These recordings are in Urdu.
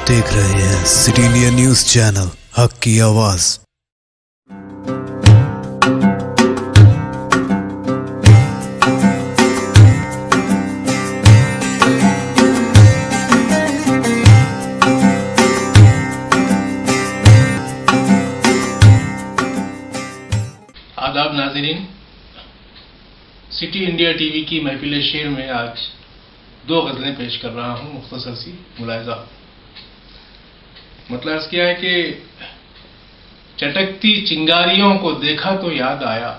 آپ دیکھ رہے ہیں سٹی انڈیا نیوز چینل، حق کی آواز۔ آداب ناظرین، سٹی انڈیا ٹی وی کی محفل شعر میں آج 2 غزلیں پیش کر رہا ہوں، مختصر سی ملاحظہ۔ مطلب اس کیا ہے کہ چٹکتی چنگاریوں کو دیکھا تو یاد آیا،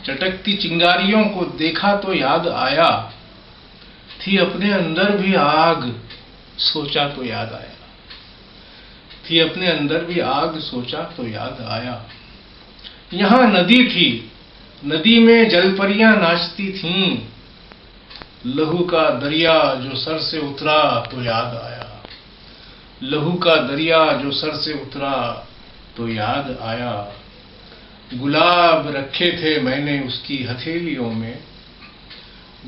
چٹکتی چنگاریوں کو دیکھا تو یاد آیا، تھی اپنے اندر بھی آگ سوچا تو یاد آیا، تھی اپنے اندر بھی آگ سوچا تو یاد آیا۔ یہاں ندی تھی، ندی میں جل پریاں ناچتی تھیں، لہو کا دریا جو سر سے اترا تو یاد آیا، لہو کا دریا جو سر سے اترا تو یاد آیا۔ گلاب رکھے تھے میں نے اس کی ہتھیلیوں میں،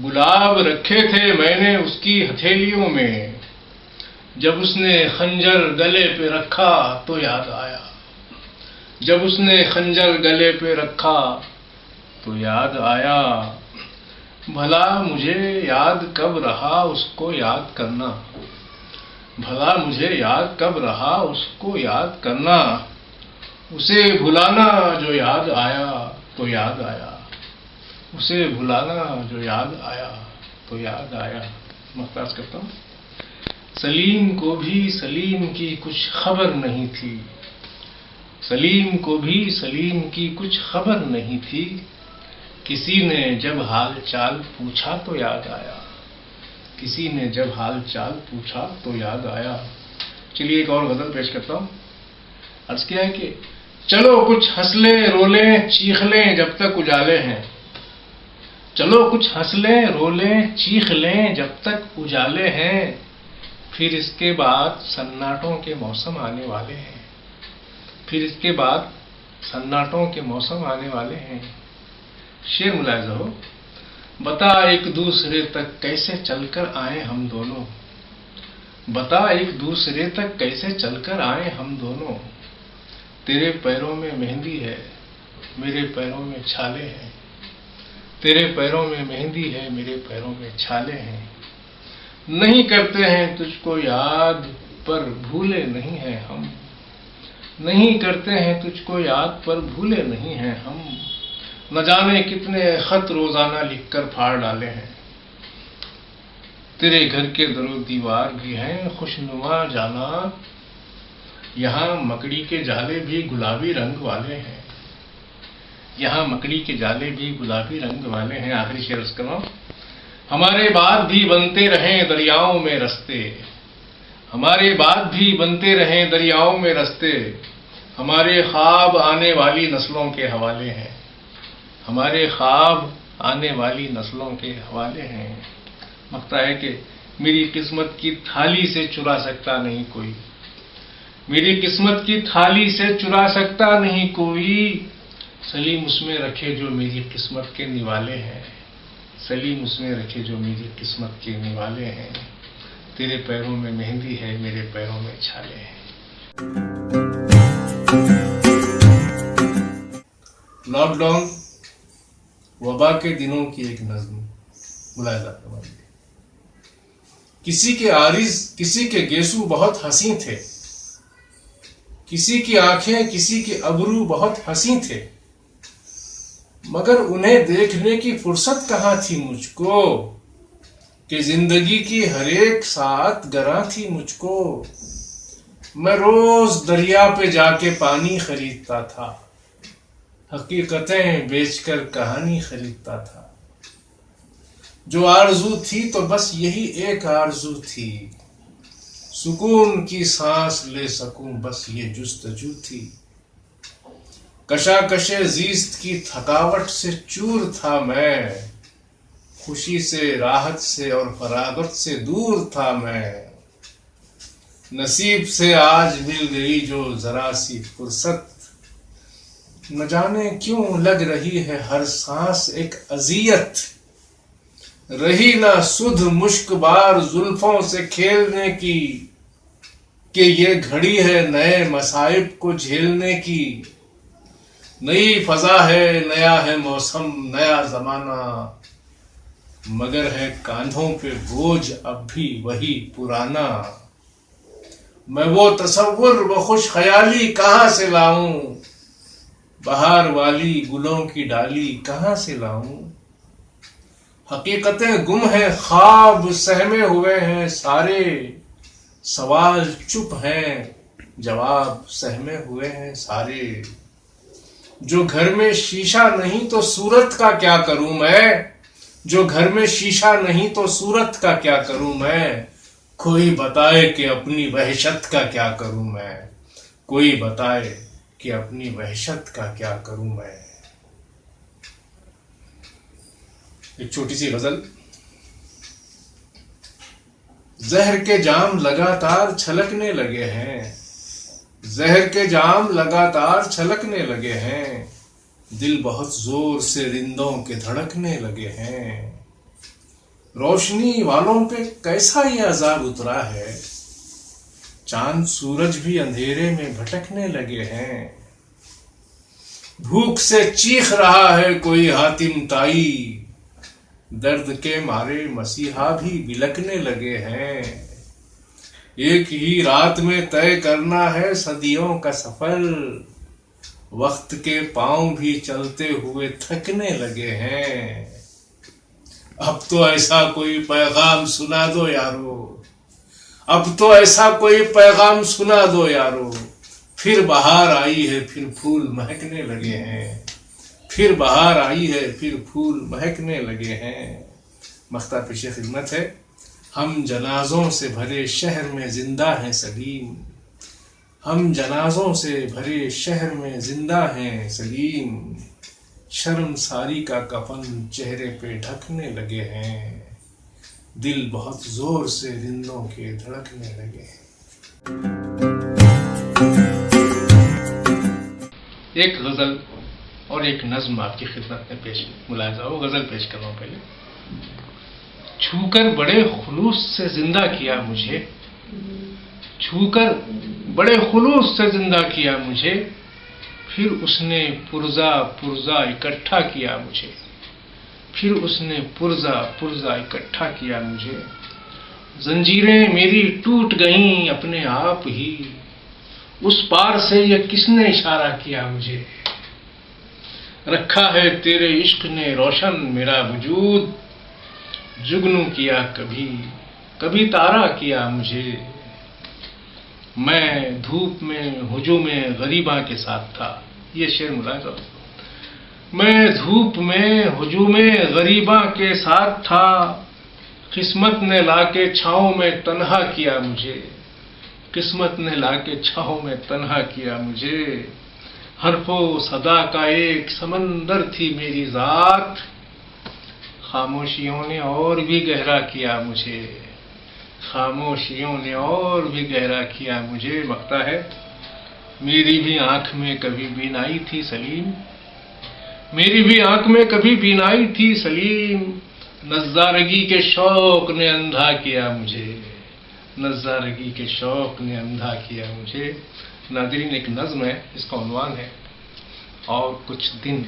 گلاب رکھے تھے میں نے اس کی ہتھیلیوں میں، جب اس نے خنجر گلے پہ رکھا تو یاد آیا، جب اس نے خنجر گلے پہ رکھا تو یاد آیا۔ بھلا مجھے یاد کب رہا اس کو یاد کرنا، بھلا مجھے یاد کب رہا اس کو یاد کرنا، اسے بھلانا جو یاد آیا تو یاد آیا، اسے بھلانا جو یاد آیا تو یاد آیا۔ مختص کرتا ہوں۔ سلیم کو بھی سلیم کی کچھ خبر نہیں تھی، سلیم کو بھی سلیم کی کچھ خبر نہیں تھی، کسی نے جب حال چال پوچھا تو یاد آیا، کسی نے جب حال چال پوچھا تو یاد آیا۔ چلیے ایک اور غزل پیش کرتا ہوں۔ عرض کیا ہے کہ چلو کچھ ہنس لیں رو لیں چیخ لیں جب تک اجالے ہیں، چلو کچھ ہنس لیں رو لیں چیخ لیں جب تک اجالے ہیں، پھر اس کے بعد سناٹوں کے موسم آنے والے ہیں، پھر اس کے بعد سناٹوں کے موسم آنے والے ہیں۔ شعر ملاحظہ ہو۔ بتا ایک دوسرے تک کیسے چل کر آئیں ہم دونوں، بتا ایک دوسرے تک کیسے چل کر آئیں ہم دونوں، تیرے پیروں میں مہندی ہے میرے پیروں میں چھالے ہیں، تیرے پیروں میں مہندی ہے میرے پیروں میں چھالے ہیں، نہیں کرتے ہیں تجھ کو یاد پر بھولے نہیں ہیں ہم، نہیں کرتے ہیں تجھ کو یاد پر بھولے نہیں ہیں ہم، نہ جانے کتنے خط روزانہ لکھ کر پھاڑ ڈالے ہیں، تیرے گھر کے در و دیوار بھی ہیں خوشنما جانا، یہاں مکڑی کے جالے بھی گلابی رنگ والے ہیں، یہاں مکڑی کے جالے بھی گلابی رنگ والے ہیں۔ آخری شعر اس کا، ہمارے بعد بھی بنتے رہیں دریاؤں میں رستے، ہمارے بعد بھی بنتے رہیں دریاؤں میں رستے، ہمارے خواب آنے والی نسلوں کے حوالے ہیں، ہمارے خواب آنے والی نسلوں کے حوالے ہیں۔ مقطع ہے کہ میری قسمت کی تھالی سے چرا سکتا نہیں کوئی، میری قسمت کی تھالی سے چرا سکتا نہیں کوئی، سلیم اس میں رکھے جو میری قسمت کے نوالے ہیں، سلیم اس میں رکھے جو میری قسمت کے نوالے ہیں، تیرے پیروں میں مہندی ہے میرے پیروں میں چھالے ہیں۔ لاک ڈاؤن وبا کے دنوں کی ایک نظم ملاحظہ فرمائیے۔ کسی کے عارض کسی کے گیسو بہت حسین تھے، کسی کی آنکھیں کسی کے ابرو بہت حسین تھے، مگر انہیں دیکھنے کی فرصت کہاں تھی مجھ کو، کہ زندگی کی ہر ایک ساعت گراں تھی مجھ کو، میں روز دریا پہ جا کے پانی خریدتا تھا، حقیقتیں بیچ کر کہانی خریدتا تھا، جو آرزو تھی تو بس یہی ایک آرزو تھی، سکون کی سانس لے سکوں بس یہ جستجو تھی، کشاکش زیست کی تھکاوٹ سے چور تھا میں، خوشی سے راحت سے اور فراغت سے دور تھا میں، نصیب سے آج مل گئی جو ذرا سی فرصت، نہ جانے کیوں لگ رہی ہے ہر سانس ایک اذیت، رہی نہ سدھ مشک بار زلفوں سے کھیلنے کی، کہ یہ گھڑی ہے نئے مصائب کو جھیلنے کی، نئی فضا ہے، نیا ہے موسم، نیا زمانہ، مگر ہے کاندھوں پہ بوجھ اب بھی وہی پرانا۔ میں وہ تصور، وہ خوش خیالی کہاں سے لاؤں، بہار والی گلوں کی ڈالی کہاں سے لاؤں۔ حقیقتیں گم ہیں، خواب سہمے ہوئے ہیں سارے، سوال چپ ہیں، جواب سہمے ہوئے ہیں سارے۔ جو گھر میں شیشہ نہیں تو صورت کا کیا کروں میں، جو گھر میں شیشہ نہیں تو صورت کا کیا کروں میں۔ کوئی بتائے کہ اپنی وحشت کا کیا کروں میں، کوئی بتائے کہ اپنی وحشت کا کیا کروں میں۔ ایک چھوٹی سی غزل۔ زہر کے جام لگاتار چھلکنے لگے ہیں، زہر کے جام لگاتار چھلکنے لگے ہیں، دل بہت زور سے رندوں کے دھڑکنے لگے ہیں۔ روشنی والوں پہ کیسا یہ عذاب اترا ہے، چاند سورج بھی اندھیرے میں بھٹکنے لگے ہیں۔ بھوک سے چیخ رہا ہے کوئی حاتم طائی، درد کے مارے مسیحا بھی بلکنے لگے ہیں۔ ایک ہی رات میں طے کرنا ہے صدیوں کا سفر، وقت کے پاؤں بھی چلتے ہوئے تھکنے لگے ہیں۔ اب تو ایسا کوئی پیغام سنا دو یارو، اب تو ایسا کوئی پیغام سنا دو یارو، پھر بہار آئی ہے پھر پھول مہکنے لگے ہیں، پھر بہار آئی ہے پھر پھول مہکنے لگے ہیں۔ مختہ پیش خدمت ہے۔ ہم جنازوں سے بھرے شہر میں زندہ ہیں سلیم، ہم جنازوں سے بھرے شہر میں زندہ ہیں سلیم، شرم ساری کا کفن چہرے پہ ڈھکنے لگے ہیں، دل بہت زور سے رندوں کے دھڑکنے لگے ہیں۔ ایک غزل اور ایک نظم آپ کی خدمت میں پیش ملاحظہ ہو، غزل پیش کر رہا ہوں پہلے۔ چھو کر بڑے خلوص سے زندہ کیا مجھے، چھو کر بڑے خلوص سے زندہ کیا مجھے، پھر اس نے پرزا پرزا اکٹھا کیا مجھے، پھر اس نے پرزا پرزا اکٹھا کیا مجھے۔ زنجیریں میری ٹوٹ گئیں اپنے آپ ہی، اس پار سے یہ کس نے اشارہ کیا مجھے۔ رکھا ہے تیرے عشق نے روشن میرا وجود، جگنو کیا کبھی کبھی تارا کیا مجھے۔ میں دھوپ میں ہجوم غریباں کے ساتھ تھا، یہ شعر ملاحظہ ہو۔ میں دھوپ میں ہجوم غریباں کے ساتھ تھا، قسمت نے لا کے چھاؤں میں تنہا کیا مجھے، قسمت نے لا کے چھاؤں میں تنہا کیا مجھے۔ حرف و صدا کا ایک سمندر تھی میری ذات، خاموشیوں نے اور بھی گہرا کیا مجھے، خاموشیوں نے اور بھی گہرا کیا مجھے۔ مقطع ہے۔ میری بھی آنکھ میں کبھی بینائی تھی سلیم، میری بھی آنکھ میں کبھی بینائی تھی سلیم، نظارگی کے شوق نے اندھا کیا مجھے، نظارگی کے شوق نے اندھا کیا مجھے۔ ناظرین ایک نظم ہے، اس کا عنوان ہے اور کچھ دن،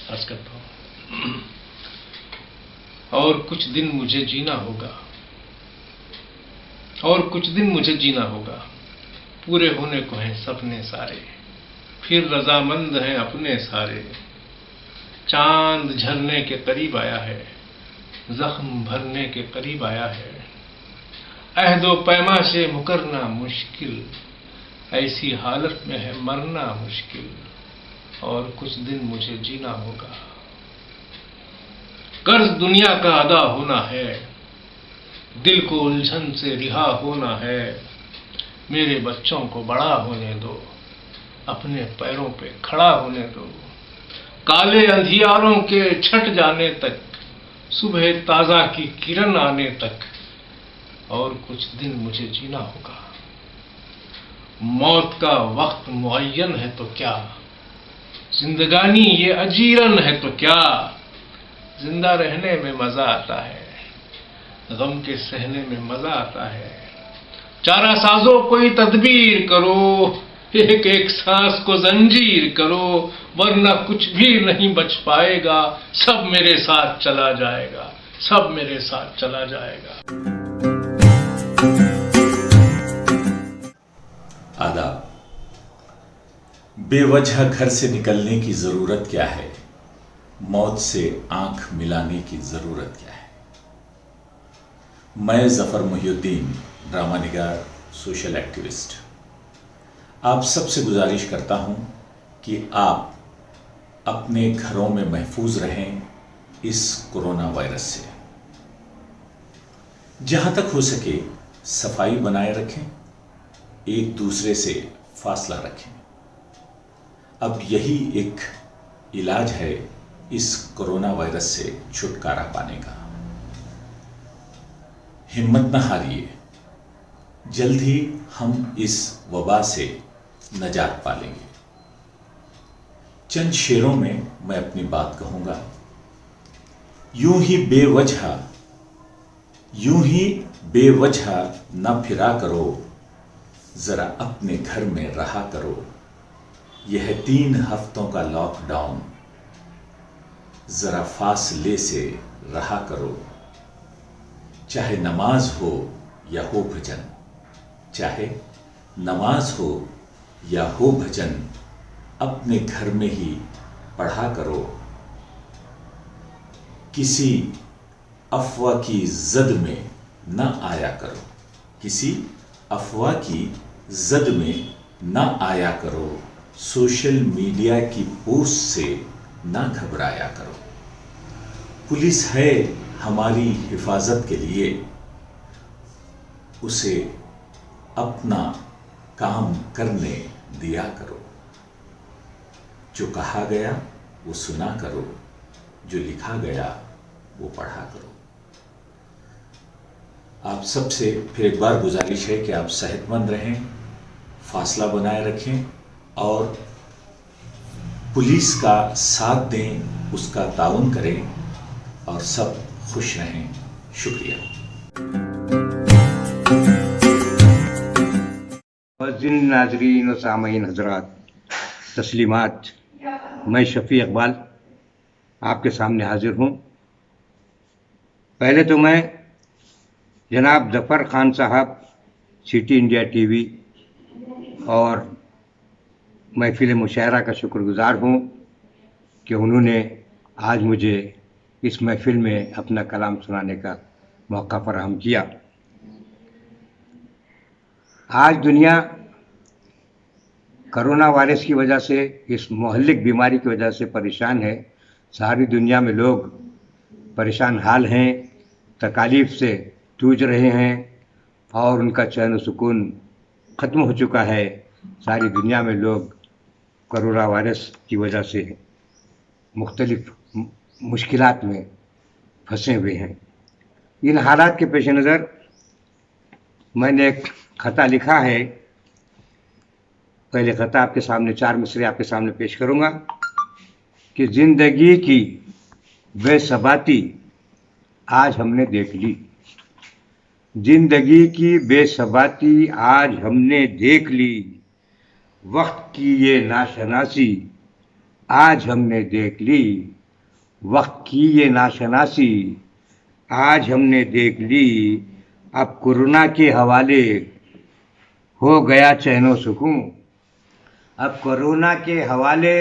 عرض کرتا ہوں۔ اور کچھ دن مجھے جینا ہوگا، اور کچھ دن مجھے جینا ہوگا، پورے ہونے کو ہیں سپنے سارے، پھر رضامند ہیں اپنے سارے۔ چاند جھرنے کے قریب آیا ہے، زخم بھرنے کے قریب آیا ہے، عہد و پیما سے مکرنا مشکل، ایسی حالت میں ہے مرنا مشکل، اور کچھ دن مجھے جینا ہوگا۔ قرض دنیا کا ادا ہونا ہے، دل کو الجھن سے رہا ہونا ہے، میرے بچوں کو بڑا ہونے دو، اپنے پیروں پہ کھڑا ہونے دو، کالے اندھیاروں کے چھٹ جانے تک، صبح تازہ کی کرن آنے تک، اور کچھ دن مجھے جینا ہوگا۔ موت کا وقت معین ہے تو کیا، زندگانی یہ اجیرن ہے تو کیا، زندہ رہنے میں مزہ آتا ہے، غم کے سہنے میں مزہ آتا ہے، چارہ سازوں کوئی تدبیر کرو، ایک ایک سانس کو زنجیر کرو، ورنہ کچھ بھی نہیں بچ پائے گا، سب میرے ساتھ چلا جائے گا، سب میرے ساتھ چلا جائے گا۔ آداب۔ بے وجہ گھر سے نکلنے کی ضرورت کیا ہے؟ موت سے آنکھ ملانے کی ضرورت کیا ہے؟ میں ظفر محی الدین، ڈرامہ نگار، سوشل ایکٹیوسٹ، آپ سب سے گزارش کرتا ہوں کہ آپ اپنے گھروں میں محفوظ رہیں اس کورونا وائرس سے۔ جہاں تک ہو سکے صفائی بنائے رکھیں، ایک دوسرے سے فاصلہ رکھیں۔ اب یہی ایک علاج ہے اس کورونا وائرس سے چھٹکارا پانے کا۔ ہمت نہ ہاریے، جلد ہی ہم اس وبا سے نجات پالیں گے۔ چند شعروں میں میں اپنی بات کہوں گا۔ یوں ہی بے وجہ نہ پھرا کرو، ذرا اپنے گھر میں رہا کرو، یہ ہے 3 ہفتوں کا لاک ڈاؤن، ذرا فاصلے سے رہا کرو، چاہے نماز ہو یا ہو بھجن، چاہے نماز ہو یا ہو بھجن، اپنے گھر میں ہی پڑھا کرو، کسی افواہ کی زد میں نہ آیا کرو، کسی افواہ کی زد میں نہ آیا کرو، سوشل میڈیا کی پوسٹ سے نہ گھبرایا کرو۔ پولیس ہے ہماری حفاظت کے لیے، اسے اپنا کام کرنے دیا کرو، جو کہا گیا وہ سنا کرو، جو لکھا گیا وہ پڑھا کرو۔ آپ سب سے پھر ایک بار گزارش ہے کہ آپ صحت مند رہیں، فاصلہ بنائے رکھیں اور پولیس کا ساتھ دیں، اس کا تعاون کریں اور سب خوش رہیں۔ شکریہ۔ معززین ناظرین و سامعین حضرات، تسلیمات۔ میں شفیع اقبال آپ کے سامنے حاضر ہوں۔ پہلے تو میں جناب ظفر خان صاحب، سٹی انڈیا ٹی وی اور محفل مشاعرہ کا شکر گزار ہوں کہ انہوں نے آج مجھے اس محفل میں اپنا کلام سنانے کا موقع فراہم کیا۔ آج دنیا کرونا وائرس کی وجہ سے، اس مہلک بیماری کی وجہ سے پریشان ہے۔ ساری دنیا میں لوگ پریشان حال ہیں، تکالیف سے جوجھ رہے ہیں اور ان کا چین و سکون ختم ہو چکا ہے۔ ساری دنیا میں لوگ کرونا وائرس کی وجہ سے مختلف مشکلات میں پھنسے ہوئے ہیں۔ ان حالات کے پیش نظر میں نے ایک خطہ لکھا ہے۔ پہلے خطہ آپ کے سامنے 4 مصرے آپ کے سامنے پیش کروں گا کہ زندگی کی بے ثباتی آج ہم نے دیکھ لی، زندگی کی بے ثباتی آج ہم نے دیکھ لی، وقت کی یہ ناشناسی آج ہم نے دیکھ لی، وقت کی یہ ناشناسی آج ہم نے دیکھ لی، اب کورونا کے حوالے ہو گیا چین و سکون، اب کورونا کے حوالے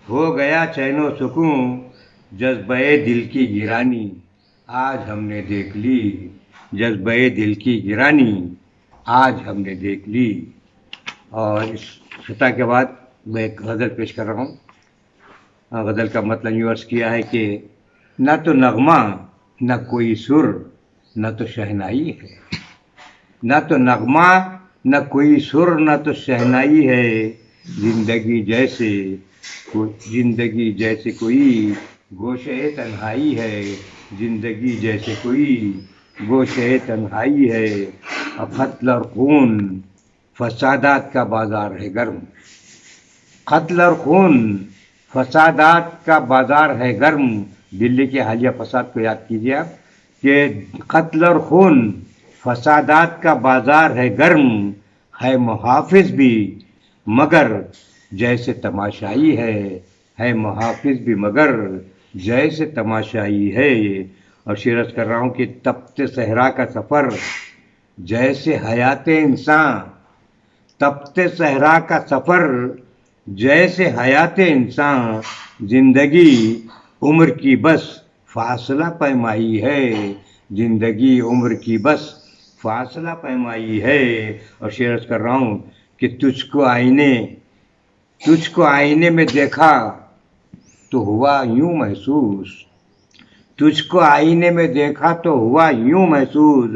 ہو گیا چین و سکون، جذبہ دل کی گرانی آج ہم نے دیکھ لی، جذبہ دل کی گرانی آج ہم نے دیکھ لی۔ اور اس خطہ کے بعد میں ایک غزل پیش کر رہا ہوں۔ غزل کا مطلب یوں عرض کیا ہے کہ نہ تو نغمہ نہ کوئی سر نہ تو شہنائی ہے، نہ تو نغمہ نہ کوئی سر نہ تو شہنائی ہے، زندگی جیسے کوئی گوشے تنہائی ہے، زندگی جیسے کوئی گوشے تنہائی ہے، اب قتل اور خون فسادات کا بازار ہے گرم، قتل اور خون فسادات کا بازار ہے گرم۔ دلی کے حالیہ فساد کو یاد کیجیے آپ کہ قتل اور خون فسادات کا بازار ہے گرم، ہے محافظ بھی مگر جیسے تماشائی ہے محافظ بھی مگر جیسے تماشائی ہے۔ اور شعر عرض کر رہا ہوں کہ تپتے صحرا کا سفر جیسے حیات انسان، تپتے صحرا کا سفر جیسے حیات انسان، زندگی عمر کی بس فاصلہ پیمائی ہے، زندگی عمر کی بس فاصلہ پیمائی ہے۔ اور شعر عرض کر رہا ہوں کہ تجھ کو آئینے میں دیکھا تو ہوا یوں محسوس، تجھ کو آئینے میں دیکھا تو ہوا یوں محسوس،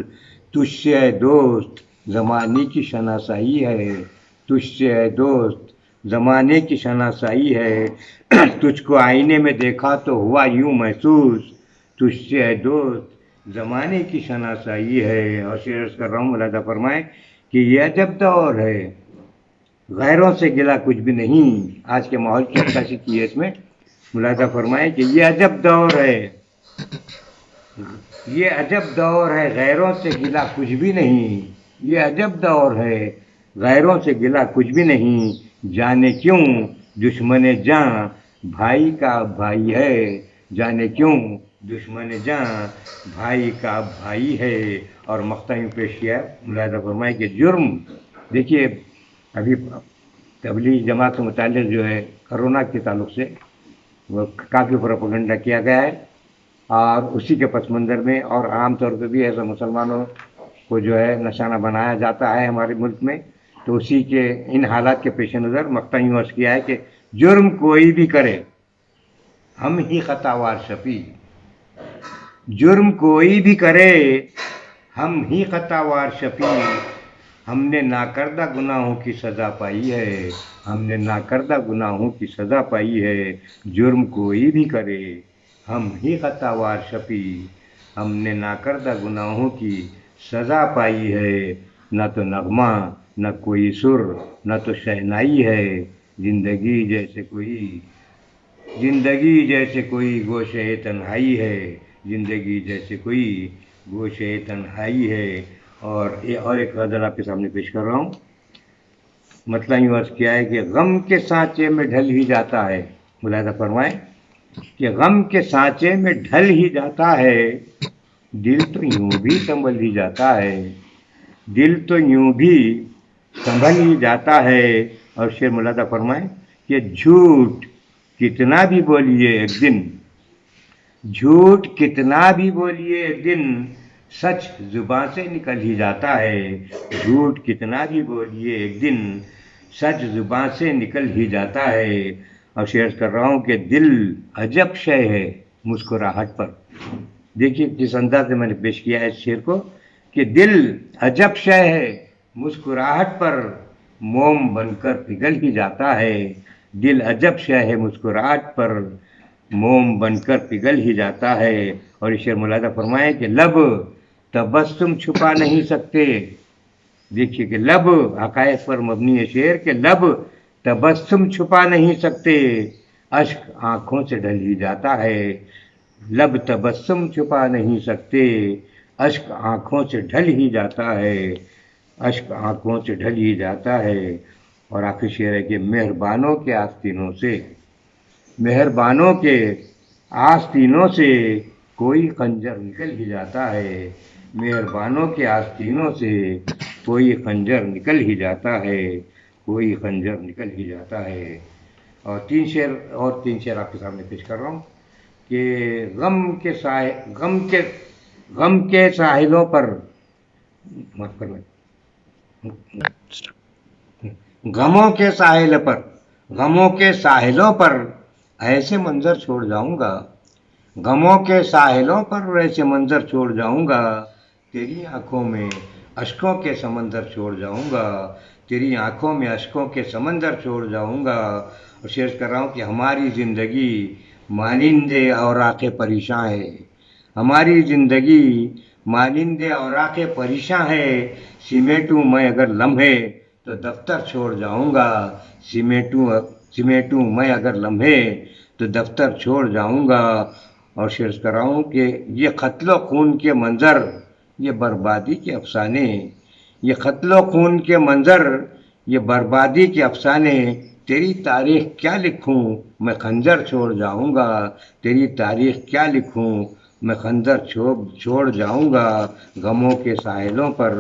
تجھ سے اے دوست زمانے کی شناسائی ہے، تجھ سے اے دوست زمانے کی شناسائی ہے، تجھ کو آئینے میں دیکھا تو ہوا یوں محسوس، تجھ سے اے دوست زمانے کی شناسائی ہے۔ اور شعر عرض کر رہا ہوں، ملاحظہ فرمائیں کہ یہ عجب دور ہے، غیروں سے گلا کچھ بھی نہیں۔ آج کے ماحول کی عکاسی کی ہے اس میں، ملاحظہ فرمائیں کہ یہ عجب دور ہے، یہ عجب دور ہے، غیروں سے گلا کچھ بھی نہیں، یہ عجب دور ہے، غیروں سے گلا کچھ بھی نہیں، جانے کیوں دشمن جاں بھائی کا بھائی ہے، جانے کیوں دشمن جاں بھائی کا بھائی ہے۔ اور مقطع یوں پیش کیا ہے، ملاحظہ فرمائیں کہ جرم، دیکھیے ابھی تبلیغ جماعت سے متعلق جو ہے کرونا کے تعلق سے وہ کافی پروپیگنڈا کیا گیا ہے، اور اسی کے پس منظر میں اور عام طور پہ بھی ایسا مسلمانوں کو جو ہے نشانہ بنایا جاتا ہے ہمارے ملک میں، تو اسی کے ان حالات کے پیش نظر مقطع یوں عرض کیا ہے کہ جرم کوئی بھی کرے ہم ہی خطاوار شفیع، جرم کوئی بھی کرے ہم ہی خطاوار شفیع، ہم نے ناکردہ گناہوں کی سزا پائی ہے، ہم نے ناکردہ گناہوں کی سزا پائی ہے، جرم کوئی بھی کرے ہم ہی خطاوار شفیع، ہم نے ناکردہ گناہوں کی سزا پائی ہے، نہ تو نغمہ نہ کوئی سر نہ تو شہنائی ہے، زندگی جیسے کوئی گوشے تنہائی ہے، زندگی جیسے کوئی گوشے تنہائی ہے۔ اور ایک غزل آپ کے سامنے پیش کر رہا ہوں، مطلب یوں عرض کیا ہے کہ غم کے سانچے میں ڈھل ہی جاتا ہے، ملاحظہ فرمائیں کہ غم کے سانچے میں ڈھل ہی جاتا ہے، دل تو یوں بھی سنبھل ہی جاتا ہے، دل تو یوں بھی سنبھل ہی جاتا ہے۔ اور شعر ملاحظہ فرمائیں کہ جھوٹ کتنا بھی بولیے ایک دن، جھوٹ کتنا بھی بولیے ایک دن، سچ زباں سے نکل ہی جاتا ہے، جھوٹ کتنا بھی بولیے ایک دن، سچ زباں سے نکل ہی جاتا ہے۔ اور شعر کر رہا ہوں کہ دل عجب شے ہے مسکراہٹ پر، دیکھیے جس انداز سے میں نے پیش کیا ہے اس شعر کو کہ دل عجب شے ہے مسکراہٹ پر، موم بن کر پگھل ہی جاتا ہے، دل عجب شے ہے مسکراہٹ پر، موم بن کر پگھل ہی جاتا ہے۔ اور یہ شعر ملاحظہ فرمائیں کہ لب تبسم چھپا نہیں سکتے، دیکھیے کہ لب حقائق پر مبنی ہے شعر کہ لب تبسم چھپا نہیں سکتے، اشک آنکھوں سے ڈھل ہی جاتا ہے، لب تبسم چھپا نہیں سکتے، اشک آنکھوں سے ڈھل ہی جاتا ہے، اشک آنکھوں سے ڈھل ہی جاتا ہے۔ اور آخری شعر ہے کہ مہربانوں کے آستینوں سے، مہربانوں کے آستینوں سے کوئی خنجر نکل ہی جاتا ہے، مہربانوں کے آستینوں سے کوئی خنجر نکل ہی جاتا ہے، کوئی خنجر نکل ہی جاتا ہے۔ اور تین شعر آپ کے سامنے پیش کر رہا ہوں کہ غم کے ساحلوں پر، معاف کرنا، غموں کے ساحلوں پر ایسے منظر چھوڑ جاؤں گا، غموں کے ساحلوں پر ایسے منظر چھوڑ جاؤں گا، تیری آنکھوں میں اشکوں کے سمندر چھوڑ جاؤں گا، تیری آنکھوں میں اشکوں کے سمندر چھوڑ جاؤں گا۔ اور شعر کر رہا ہوں کہ ہماری زندگی مانند اوراق پریشاں ہے، ہماری زندگی مانند اوراق پریشاں ہے، سمیٹوں میں اگر لمحے تو دفتر چھوڑ جاؤں گا، سمیٹوں میں اگر لمحے تو دفتر چھوڑ جاؤں گا۔ اور شعر کر رہا ہوں کہ یہ قتل و خون کے منظر یہ بربادی کے افسانے، یہ قتل و خون کے منظر، یہ بربادی کے افسانے، تیری تاریخ کیا لکھوں میں خنجر چھوڑ جاؤں گا، تیری تاریخ کیا لکھوں میں خنجر چھوڑ جاؤں گا، غموں کے ساحلوں پر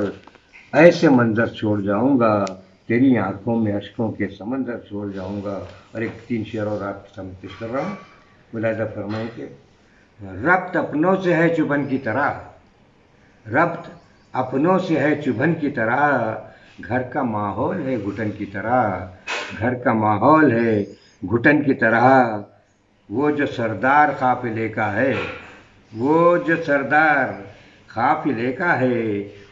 ایسے منظر چھوڑ جاؤں گا، تیری آنکھوں میں اشکوں کے سمندر چھوڑ جاؤں گا۔ اور ایک 3 شعر اور آپ کے سامنے پیش کر رہا ہوں، ملاحظہ فرمائیں کہ ربط اپنوں سے ہے چبھن کی طرح، ربط اپنوں سے ہے چبھن کی طرح، گھر کا ماحول ہے گھٹن کی طرح، گھر کا ماحول ہے گھٹن کی طرح، وہ جو سردار قافلے کا ہے، وہ جو سردار قافلے کا ہے،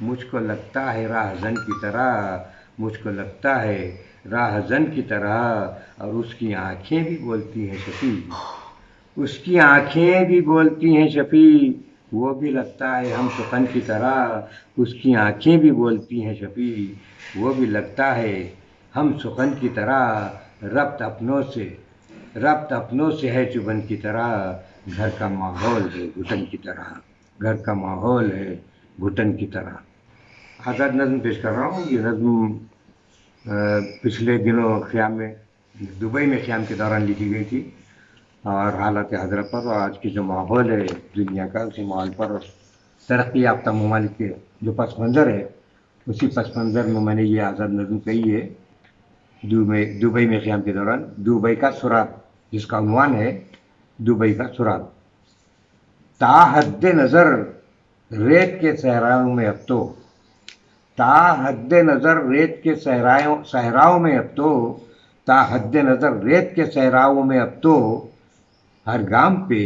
مجھ کو لگتا ہے راہزن کی طرح، مجھ کو لگتا ہے راہزن کی طرح، اور اس کی آنکھیں بھی بولتی ہیں شفیع، اس کی آنکھیں بھی بولتی ہیں شفیع، وہ بھی لگتا ہے ہم سخن کی طرح، اس کی آنکھیں بھی بولتی ہیں شفیع، وہ بھی لگتا ہے ہم سخن کی طرح، ربط اپنوں سے ہے چبھن کی طرح، گھر کا ماحول ہے گھٹن کی طرح، گھر کا ماحول ہے گھٹن کی طرح۔ آزاد نظم پیش کر رہا ہوں۔ یہ نظم پچھلے دنوں خیام میں دبئی میں خیام کے دوران لکھی گئی تھی، اور حالات حاضرہ پر اور آج کی جو ماحول ہے دنیا کا، اسی ماحول پر ترقی یافتہ ممالک کے جو پس منظر ہے، اسی پس منظر میں میں نے یہ آزاد نظم کہی ہے دبئی میں خیام کے دوران۔ دبئی کا سراغ، جس کا عنوان ہے دبئی کا سراغ۔ تا حد نظر ریت کے صحراؤں میں اب تو، تا حد نظر ریت کے صحراؤں میں اب تو، تا حد نظر ریت کے صحراؤں میں اب تو، ہر گام پہ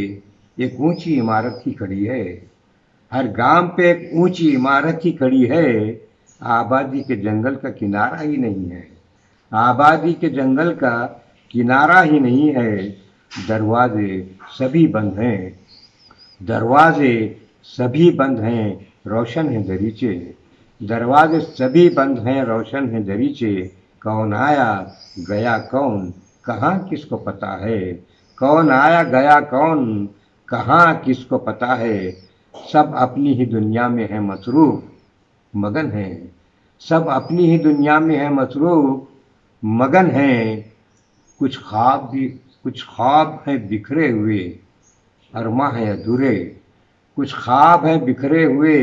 ایک اونچی عمارت ہی کھڑی ہے، ہر گام پہ ایک اونچی عمارت ہی کھڑی ہے، آبادی کے جنگل کا کنارہ ہی نہیں ہے، آبادی کے جنگل کا کنارہ ہی نہیں ہے، دروازے سبھی بند ہیں، دروازے سبھی بند ہیں، روشن ہیں دریچے، دروازے سبھی بند ہیں، روشن ہیں دریچے، کون آیا گیا کون کہاں کس کو پتہ ہے، کون آیا گیا کون کہاں کس کو پتہ ہے، سب اپنی ہی دنیا میں ہیں مصروف مگن ہیں، سب اپنی ہی دنیا میں ہیں مصروف مگن ہیں، کچھ خواب ہیں بکھرے ہوئے، ارماں ہیں ادھورے، کچھ خواب ہیں بکھرے ہوئے،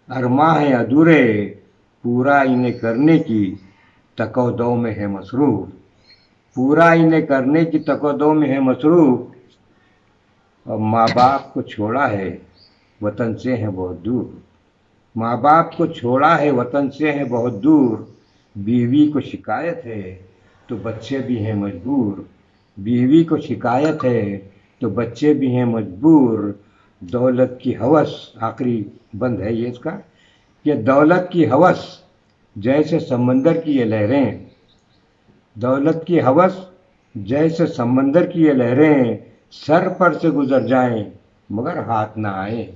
ارماں ہیں ادھورے، پورا انہیں کرنے کی تکو دو میں ہے مصروف، پورا انہیں کرنے کی تکو دو میں ہے مصروف، اور ماں باپ کو چھوڑا ہے وطن سے ہیں بہت دور، ماں باپ کو چھوڑا ہے وطن سے ہیں بہت دور، بیوی کو شکایت ہے تو بچے بھی ہیں مجبور، بیوی کو شکایت ہے تو بچے بھی ہیں مجبور، دولت کی ہوس، آخری بند ہے یہ اس کا، کہ دولت کی ہوس جیسے سمندر کی یہ لہریں، دولت کی ہوس جیسے سمندر کی یہ لہریں، سر پر سے گزر جائیں مگر ہاتھ نہ آئیں،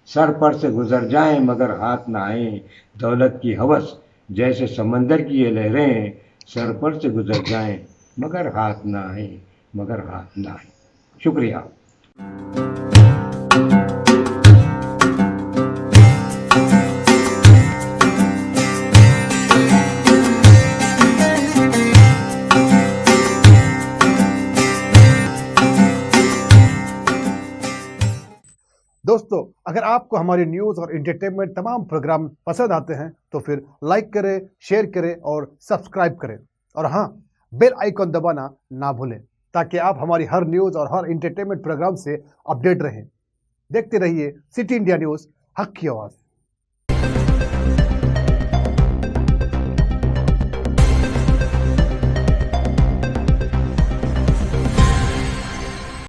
سر پر سے گزر جائیں مگر ہاتھ نہ آئیں، دولت کی ہوس جیسے سمندر کی یہ لہریں، سر پر سے گزر جائیں مگر ہاتھ نہ آئیں، مگر ہاتھ نہ آئیں۔ شکریہ۔ دوستو، اگر آپ کو ہماری نیوز اور انٹرٹینمنٹ تمام پروگرام پسند آتے ہیں تو پھر لائک کریں، شیئر کریں اور سبسکرائب کریں، اور ہاں، بیل آئیکن دبانا نہ بھولیں تاکہ آپ ہماری ہر نیوز اور ہر انٹرٹینمنٹ پروگرام سے اپڈیٹ رہیں۔ دیکھتے رہیے سٹی انڈیا نیوز، حق کی آواز۔